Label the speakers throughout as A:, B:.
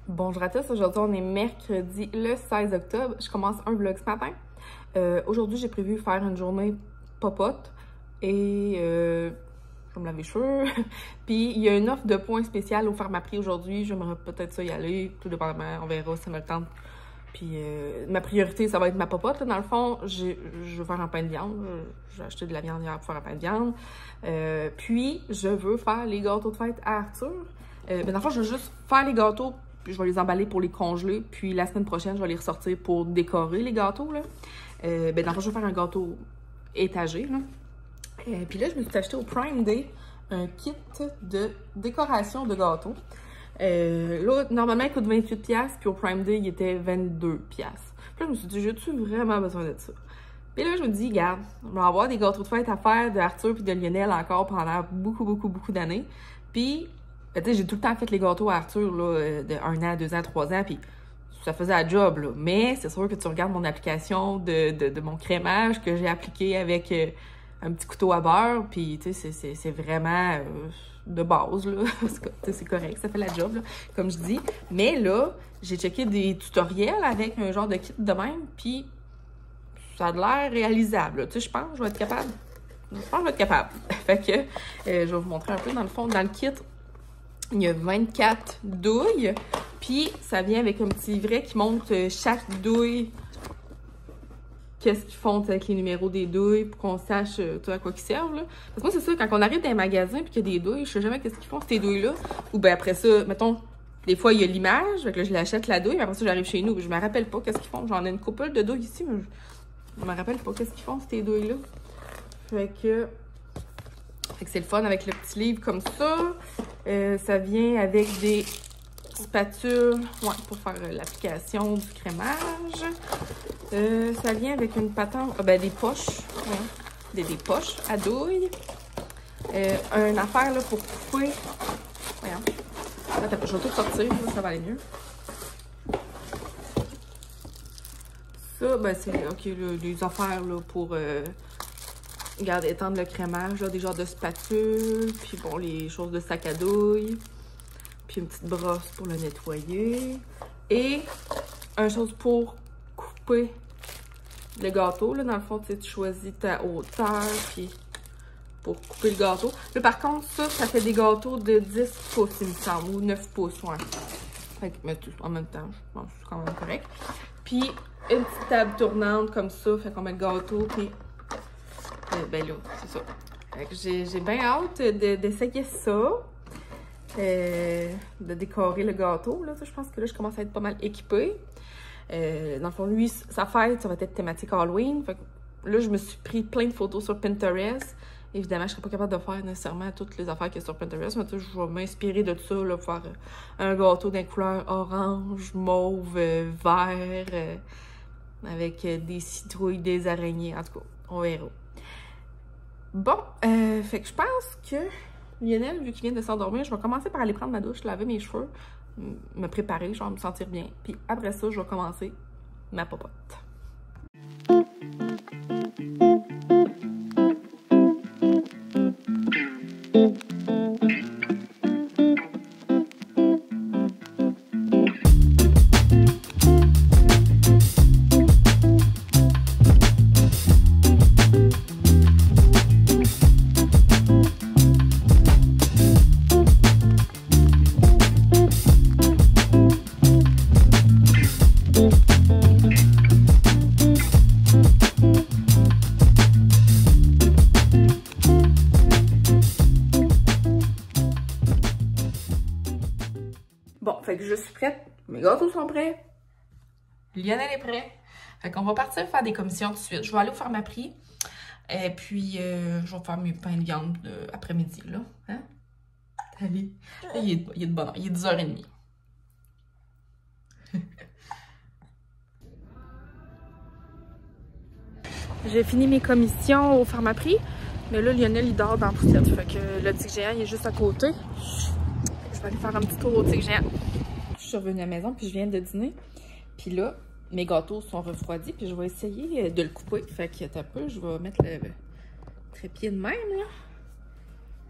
A: Bonjour à tous, aujourd'hui on est mercredi le 16 octobre. Je commence un vlog ce matin. Aujourd'hui j'ai prévu faire une journée popote et je vais me laver les cheveux. Puis il y a une offre de points spécial au Pharmaprix aujourd'hui. J'aimerais peut-être ça y aller, tout dépendamment, on verra si ça me le tente. Puis ma priorité ça va être ma popote. Là. Dans le fond, je veux faire un pain de viande. J'ai acheté de la viande hier pour faire un pain de viande. Puis je veux faire les gâteaux de fête à Arthur. Mais dans le fond, je veux juste faire les gâteaux. Puis je vais les emballer pour les congeler. Puis la semaine prochaine, je vais les ressortir pour décorer les gâteaux. Là. Dans le fond, je vais faire un gâteau étagé. Là. Puis là, je me suis acheté au Prime Day un kit de décoration de gâteaux. Là, normalement, il coûte 28$. Puis au Prime Day, il était 22$. Puis là, je me suis dit, j'ai-tu vraiment besoin de ça? Puis là, je me dis, regarde, on va avoir des gâteaux de fête à faire de Arthur puis de Lionel encore pendant beaucoup d'années. Puis tu sais, j'ai tout le temps fait les gâteaux à Arthur, là, de 1 an, 2 ans, 3 ans, puis ça faisait la job, là. Mais c'est sûr que tu regardes mon application de mon crémage que j'ai appliqué avec un petit couteau à beurre, puis tu sais, c'est vraiment de base, là. C'est correct, ça fait la job, là, comme je dis. Mais là, j'ai checké des tutoriels avec un genre de kit de même, puis ça a l'air réalisable, là. Tu sais, je pense que je vais être capable. Fait que je vais vous montrer un peu, dans le fond, dans le kit. Il y a 24 douilles, puis ça vient avec un petit livret qui montre chaque douille, qu'est-ce qu'ils font avec les numéros des douilles, pour qu'on sache tout à quoi ils servent. Là. Parce que moi, c'est ça, quand on arrive dans un magasin puis qu'il y a des douilles, je sais jamais qu'est-ce qu'ils font, ces douilles-là. Ou bien après ça, mettons, des fois, il y a l'image, fait que là, je l'achète la douille, mais après ça, j'arrive chez nous, je me rappelle pas qu'est-ce qu'ils font. J'en ai une couple de douilles ici, mais je me rappelle pas qu'est-ce qu'ils font, ces douilles-là. Fait que c'est le fun avec le petit livre comme ça. Ça vient avec des spatules pour faire l'application du crémage. Ça vient avec une patente, des poches. Ouais, des poches à douille. Une affaire là, pour couper. Voyons. Attends, je vais tout sortir, là, ça va aller mieux. Ça, c'est les affaires là, pour regardez, étendre le crémage, là, des genres de spatules, puis bon, les choses de sac à douille, puis une petite brosse pour le nettoyer, et une chose pour couper le gâteau, là, dans le fond, tu choisis ta hauteur, puis pour couper le gâteau. Là, par contre, ça fait des gâteaux de 10 pouces, il me semble, ou 9 pouces, ouais. Fait que, mais tout en même temps, je pense que c'est quand même correct. Puis, une petite table tournante comme ça, fait qu'on met le gâteau, puis là, c'est ça. J'ai bien hâte d'essayer ça. De décorer le gâteau. Là. Je pense que là, je commence à être pas mal équipée. Dans le fond, lui, sa fête, ça va être thématique Halloween. Fait que là, je me suis pris plein de photos sur Pinterest. Évidemment, je serais pas capable de faire nécessairement toutes les affaires qu'il y a sur Pinterest. Mais je vais m'inspirer de ça là, pour faire un gâteau d'un couleur orange, mauve, vert, avec des citrouilles, des araignées. En tout cas, on verra. Bon, fait que je pense que Lionel, vu qu'il vient de s'endormir, je vais commencer par aller prendre ma douche, laver mes cheveux, me préparer, genre me sentir bien. Puis après ça, je vais commencer ma popote. Bon, fait que je suis prête. Mes gâteaux sont prêts. Lionel est prêt. Fait qu'on va partir faire des commissions tout de suite. Je vais aller au Pharmaprix. Et puis, je vais faire mes pains de viande après-midi, là. Hein? Allez. Là, il est de bonne heure. Il est 10h30. J'ai fini mes commissions au Pharmaprix. Mais là, Lionel, il dort dans la poussette. Fait que le tic géant, il est juste à côté. Je vais aller faire un petit tour au tic géant. Je suis revenue à la maison, puis je viens de dîner. Puis là, mes gâteaux sont refroidis, puis je vais essayer de le couper. Fait que un peu, je vais mettre le trépied de même, là.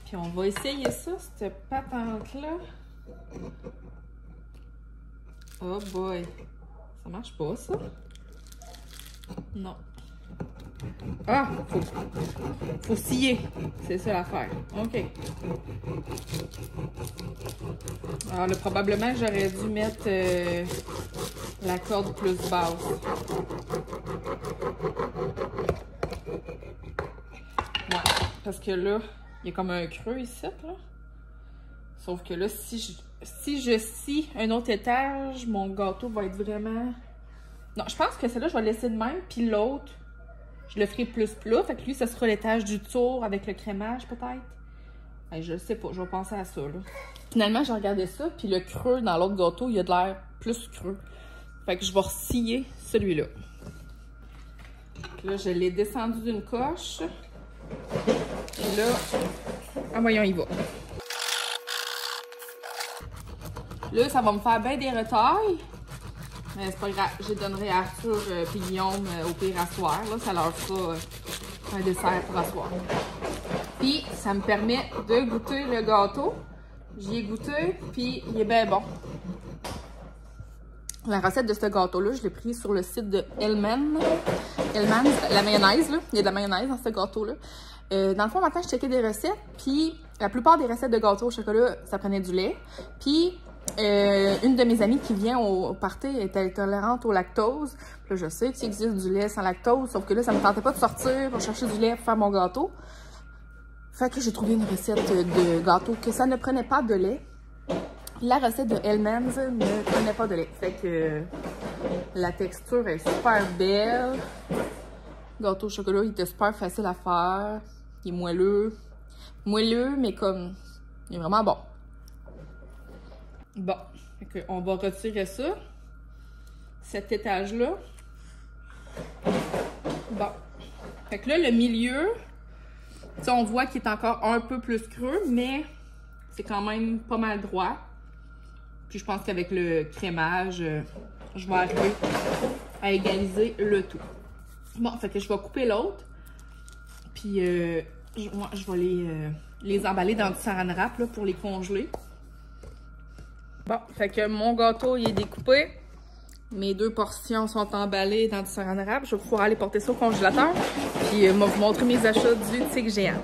A: Puis on va essayer ça, cette patente-là. Oh boy! Ça marche pas, ça? Non. Ah! Faut scier. C'est ça l'affaire. OK. Alors là, probablement que j'aurais dû mettre la corde plus basse. Ouais, parce que là, il y a comme un creux ici, là. Sauf que là, si je scie un autre étage, mon gâteau va être vraiment... Non, je pense que celle-là, je vais le laisser de même, puis l'autre, je le ferai plus plat. Fait que lui, ça sera l'étage du tour avec le crémage, peut-être. Hey, je sais pas, je vais penser à ça, là. Finalement, j'ai regardé ça, puis le creux dans l'autre gâteau, il a de l'air plus creux. Fait que je vais scier celui-là. Là, je l'ai descendu d'une coche. Puis là, ah voyons, il va. Là, ça va me faire bien des retailles. Mais c'est pas grave, je donnerai à Arthur et Guillaume au pire à soir. Là, ça leur fera un dessert pour asseoir. Puis, ça me permet de goûter le gâteau. J'y ai goûté, puis il est bien bon. La recette de ce gâteau-là, je l'ai pris sur le site de Hellmann's, la mayonnaise, là. Il y a de la mayonnaise dans ce gâteau-là. Dans le fond, maintenant, je checkais des recettes, puis la plupart des recettes de gâteaux au chocolat, ça prenait du lait. Puis, une de mes amies qui vient au party est intolérante au lactose. Puis là, je sais qu'il existe du lait sans lactose, sauf que là, ça me tentait pas de sortir pour chercher du lait pour faire mon gâteau. Fait que j'ai trouvé une recette de gâteau que ça ne prenait pas de lait. La recette de Hellmann's ne prenait pas de lait. Fait que la texture est super belle. Le gâteau au chocolat, il était super facile à faire. Il est moelleux. Moelleux, mais comme... il est vraiment bon. Bon, fait que on va retirer ça. Cet étage-là. Bon. Fait que là, le milieu... T'sais, on voit qu'il est encore un peu plus creux, mais c'est quand même pas mal droit. Puis je pense qu'avec le crémage, je vais arriver à égaliser le tout. Bon, fait que je vais couper l'autre. Puis moi, je vais les emballer dans du saran wrap là, pour les congeler. Bon, fait que mon gâteau, il est découpé. Mes 2 portions sont emballées dans du saran wrap. Je vais pouvoir aller porter ça au congélateur. Puis, je vais vous montrer mes achats du Tic Géant.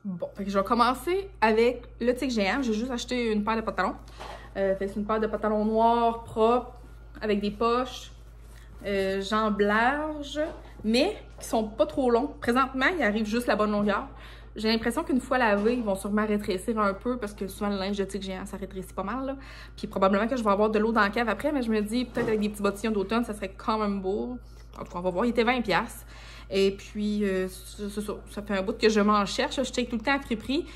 A: Bon, fait que je vais commencer avec le Tic Géant. J'ai juste acheté une paire de pantalons. C'est une paire de pantalons noirs, propres, avec des poches, jambes larges, mais qui sont pas trop longs. Présentement, ils arrivent juste la bonne longueur. J'ai l'impression qu'une fois lavés, ils vont sûrement rétrécir un peu parce que souvent le linge de Tic Géant, ça rétrécit pas mal. Là. Puis probablement que je vais avoir de l'eau dans la cave après, mais je me dis peut-être avec des petits bottillons d'automne, ça serait quand même beau. En tout cas, on va voir. Il était 20$. Et puis, c'est ça. Ça fait un bout que je m'en cherche. Je check tout le temps à prix.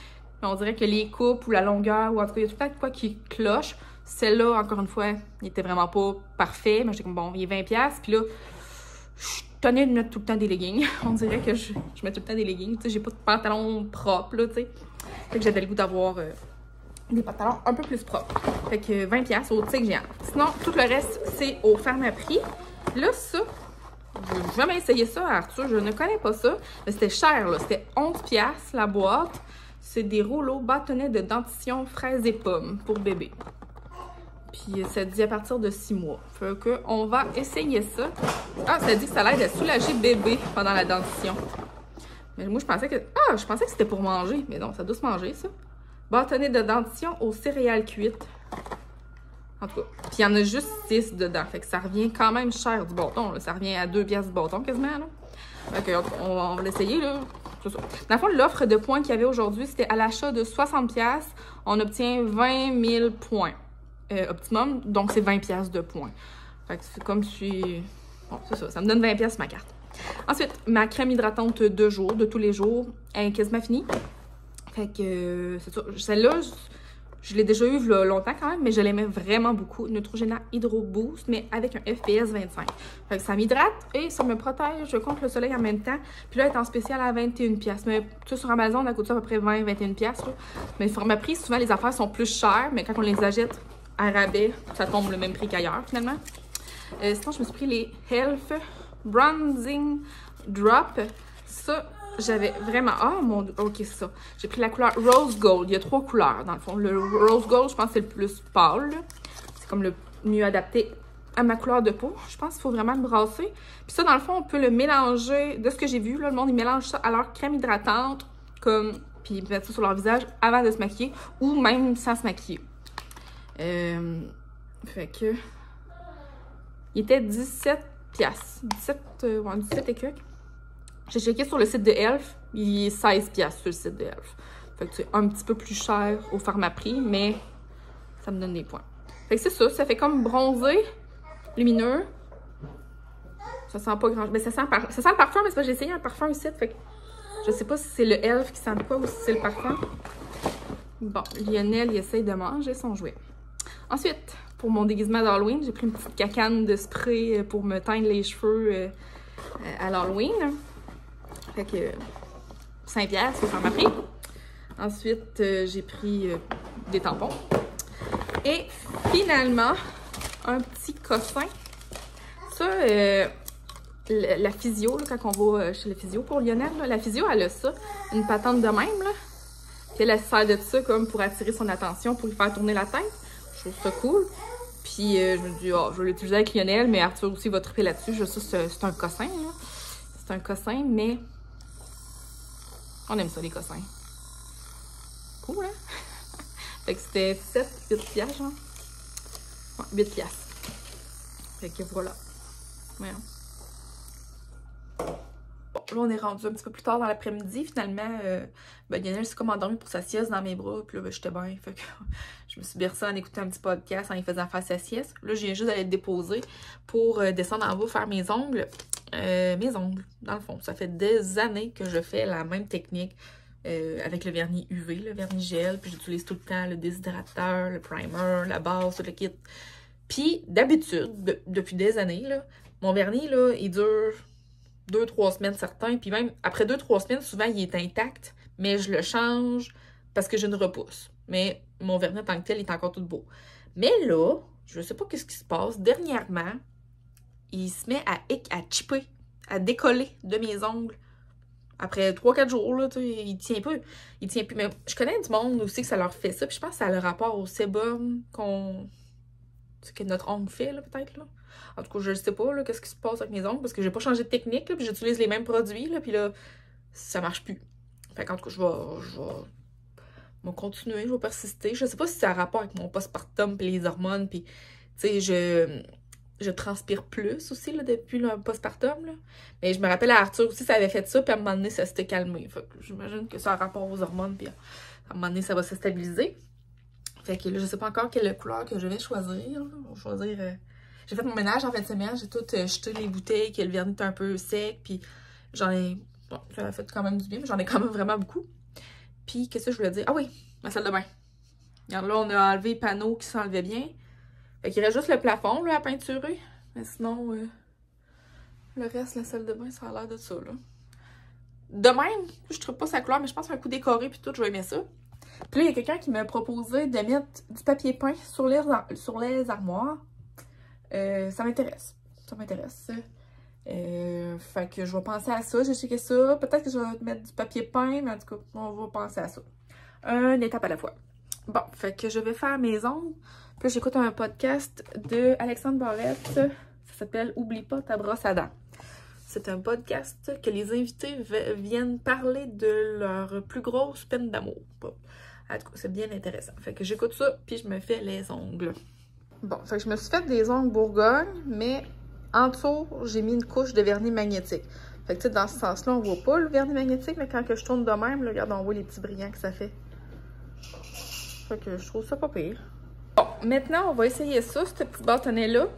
A: Mais on dirait que les coupes ou la longueur, ou en tout cas, il y a tout le temps quoi qui cloche. Celle-là, encore une fois, il était vraiment pas parfait. Mais j'étais comme, bon, il est 20$. Puis là, je tenais de mettre tout le temps des leggings. On dirait que je mets tout le temps des leggings. Tu sais, j'ai pas de pantalon propre, là, tu sais. Fait que j'avais le goût d'avoir des pantalons un peu plus propres. Fait que 20$ au Tic Géant. Sinon, tout le reste, c'est au Pharmaprix. Là, ça, je n'ai jamais essayé ça, Arthur. Je ne connais pas ça. Mais c'était cher, là. C'était 11$ la boîte. C'est des rouleaux bâtonnets de dentition fraises et pommes pour bébé. Puis ça dit à partir de 6 mois. Fait que on va essayer ça. Ah, ça dit que ça l'aide à soulager bébé pendant la dentition. Mais moi, je pensais que c'était pour manger. Mais non, ça doit se manger, ça. Bâtonnet de dentition aux céréales cuites. En tout cas. Puis il y en a juste 6 dedans. Fait que ça revient quand même cher du bâton. Là. Ça revient à 2$ du bâton quasiment. Là. Fait que on va l'essayer, là. C'est ça. Dans le fond, l'offre de points qu'il y avait aujourd'hui, c'était à l'achat de 60$. On obtient 20 000 points. Optimum, donc c'est 20$ de points. Fait que c'est comme si... Bon, c'est ça, ça me donne 20$ sur ma carte. Ensuite, ma crème hydratante de jour, de tous les jours, elle est quasiment finie. Fait que c'est ça. Celle-là, je l'ai déjà eu il y a longtemps quand même, mais je l'aimais vraiment beaucoup. Neutrogena Hydro Boost, mais avec un FPS 25. Fait que ça m'hydrate et ça me protège contre le soleil en même temps. Puis là, elle est en spécial à 21$. Mais tu sais, sur Amazon, elle coûte ça à peu près 20-21$. Mais sur ma prix, souvent les affaires sont plus chères, mais quand on les achète à rabais, ça tombe le même prix qu'ailleurs finalement. Sinon, je me suis pris les Health Bronzing Drop. Ça, j'avais vraiment... Ah, mon Dieu, ok, c'est ça. J'ai pris la couleur Rose Gold. Il y a 3 couleurs, dans le fond. Le Rose Gold, je pense que c'est le plus pâle. C'est comme le mieux adapté à ma couleur de peau. Je pense qu'il faut vraiment le brasser. Puis ça, dans le fond, on peut le mélanger, de ce que j'ai vu, là, le monde, ils mélangent ça à leur crème hydratante, puis ils mettent ça sur leur visage avant de se maquiller, ou même sans se maquiller. Fait que... Il était 17$. 17 et quelques. J'ai checké sur le site de Elf, il est 16$ sur le site de Elf. Fait que c'est un petit peu plus cher au Pharmaprix, mais ça me donne des points. Fait que c'est ça, ça fait comme bronzé, lumineux. Ça sent pas grand chose. Mais ça sent le parfum, mais c'est pas j'ai essayé un parfum aussi. Fait que je sais pas si c'est le Elf qui sent quoi ou si c'est le parfum. Bon, Lionel, il essaye de manger son jouet. Ensuite, pour mon déguisement d'Halloween, j'ai pris une petite cacane de spray pour me teindre les cheveux à l'Halloween. Fait que 5$, faut faire ma prix. Ensuite, j'ai pris des tampons. Et finalement, un petit cossin. Ça, la physio, là, quand on va chez le physio pour Lionel, là, la physio, elle a ça, une patente de même, là. Puis elle sert de ça comme pour attirer son attention, pour lui faire tourner la tête. Je trouve ça cool. Puis je me dis, oh, je vais l'utiliser avec Lionel, mais Arthur aussi va triper là-dessus. Je sais, c'est un cossin, là. C'est un cossin, mais on aime ça, les cossins. Cool, hein? Fait que c'était 8$, genre. Ouais, 8$. Fait que voilà. Voyons. Bon, là, on est rendu un petit peu plus tard dans l'après-midi. Finalement, Lionel s'est comme endormi pour sa sieste dans mes bras. Puis là, j'étais bien. Fait que je me suis bercée en écoutant un petit podcast en lui faisant faire sa sieste. Là, je viens juste d'aller le déposer pour descendre en bas faire mes ongles. Dans le fond. Ça fait des années que je fais la même technique avec le vernis UV, le vernis gel. Puis j'utilise tout le temps le déshydrateur, le primer, la base, tout le kit. Puis d'habitude, depuis des années, là, mon vernis, là, il dure 2-3 semaines certains. Puis même après 2-3 semaines, souvent, il est intact. Mais je le change parce que je ne repousse. Mais mon vernis en tant que tel, il est encore tout beau. Mais là, je sais pas qu'est-ce qui se passe. Dernièrement, il se met à chipper, à décoller de mes ongles. Après 3-4 jours, là, il tient plus. Il tient plus. Mais je connais du monde aussi que ça leur fait ça. Puis je pense que ça a le rapport au sébum que notre ongle fait, là, peut-être, là. En tout cas, je ne sais pas, là, qu'est-ce qui se passe avec mes ongles, parce que j'ai pas changé de technique, là, puis j'utilise les mêmes produits, là, puis là, ça marche plus. Fait qu'en tout cas, je vais continuer, je vais persister. Je sais pas si ça a rapport avec mon postpartum, puis les hormones, puis, tu sais, je transpire plus aussi, là, depuis le postpartum, là. Mais je me rappelle à Arthur aussi, ça avait fait ça, puis à un moment donné, ça s'était calmé. Fait que j'imagine que ça a rapport aux hormones, puis à un moment donné, ça va se stabiliser. Fait que là, je sais pas encore quelle couleur que je vais choisir. On va choisir... J'ai fait mon ménage en fin de semaine. J'ai tout jeté les bouteilles, que le vernis était un peu sec. Puis j'en ai... Bon, ça m'a fait quand même du bien, mais j'en ai quand même vraiment beaucoup. Puis, qu'est-ce que je voulais dire? Ah oui, ma salle de bain. Regarde, là, on a enlevé les panneaux qui s'enlevaient bien. Fait qu'il reste juste le plafond, là, à peinturer. Mais sinon, le reste, la salle de bain, ça a l'air de ça, là. De même, je trouve pas sa couleur, mais je pense qu'un coup décoré, puis tout, je vais aimer ça. Puis là, il y a quelqu'un qui m'a proposé de mettre du papier peint sur les armoires. Ça m'intéresse. Ça m'intéresse. Fait que je vais penser à ça. J'ai checké ça. Peut-être que je vais mettre du papier peint, mais en tout cas, on va penser à ça. Une étape à la fois. Bon, fait que je vais faire mes ongles. Puis là, j'écoute un podcast de Alexandre Barrette. Ça s'appelle « Oublie pas ta brosse à dents ». C'est un podcast que les invités viennent parler de leur plus grosse peine d'amour. En tout cas, c'est bien intéressant. Fait que j'écoute ça, puis je me fais les ongles. Bon, fait que je me suis fait des ongles Bourgogne, mais en dessous, j'ai mis une couche de vernis magnétique. Fait que, tu sais, dans ce sens-là, on voit pas le vernis magnétique, mais quand que je tourne de même, là, regarde, on voit les petits brillants que ça fait. Fait que je trouve ça pas pire. Bon, maintenant, on va essayer ça, ce petit bâtonnet-là.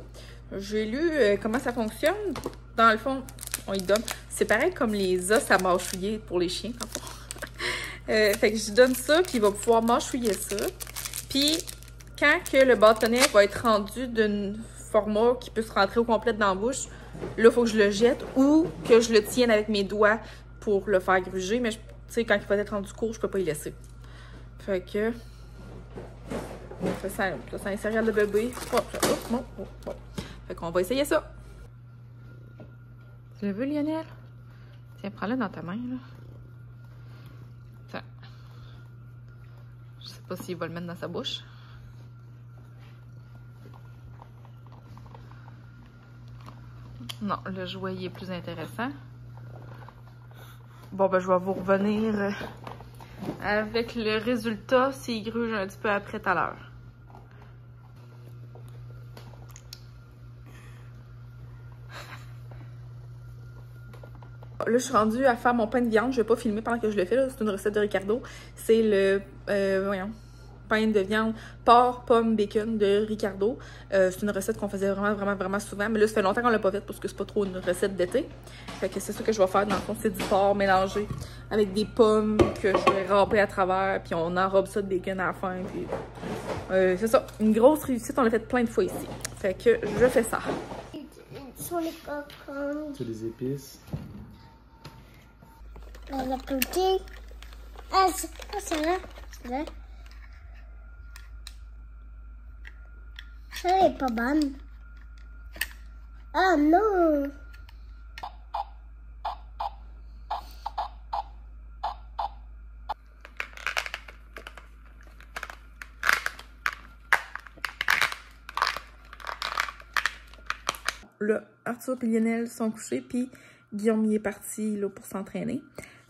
A: J'ai lu comment ça fonctionne. Dans le fond, on y donne. C'est pareil comme les os à mâchouiller pour les chiens, en fait. Fait que je donne ça, puis il va pouvoir mâchouiller ça. Puis, quand que le bâtonnet va être rendu d'un format qui peut se rentrer au complet dans la bouche, là, il faut que je le jette ou que je le tienne avec mes doigts pour le faire gruger. Mais, tu sais, quand il va être rendu court, je peux pas y laisser. Fait que... Ça, c'est un céréal de bébé. Bon. Fait qu'on va essayer ça. Tu le veux, Lionel? Tiens, prends-le dans ta main, là. Tiens. Je sais pas s'il va le mettre dans sa bouche. Non, le jouet il est plus intéressant. Bon, ben, je vais vous revenir avec le résultat s'il gruge un petit peu après tout à l'heure. Là, je suis rendue à faire mon pain de viande. Je vais pas filmer pendant que je le fais. C'est une recette de Ricardo. C'est le pain de viande porc, pomme, bacon de Ricardo. C'est une recette qu'on faisait vraiment souvent. Mais là, ça fait longtemps qu'on l'a pas faite parce que c'est pas trop une recette d'été. Fait que c'est ça que je vais faire. Dans le fond, c'est du porc mélangé avec des pommes que je vais râper à travers. Puis on enrobe ça de bacon à la fin. Puis c'est ça. Une grosse réussite. On l'a fait plein de fois ici. Fait que je fais ça.
B: Sur les cocottes.
C: C'est des épices.
B: La petite. Ah, c'est là. C'est là. Ça n'est pas bonne. Ah non.
A: Là, Arthur et Lionel sont couchés, puis Guillaume y est parti là, pour s'entraîner.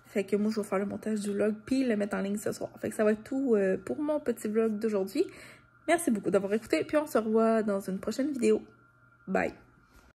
A: Fait que moi, je vais faire le montage du vlog, puis le mettre en ligne ce soir. Fait que ça va être tout pour mon petit vlog d'aujourd'hui. Merci beaucoup d'avoir écouté, puis on se revoit dans une prochaine vidéo. Bye!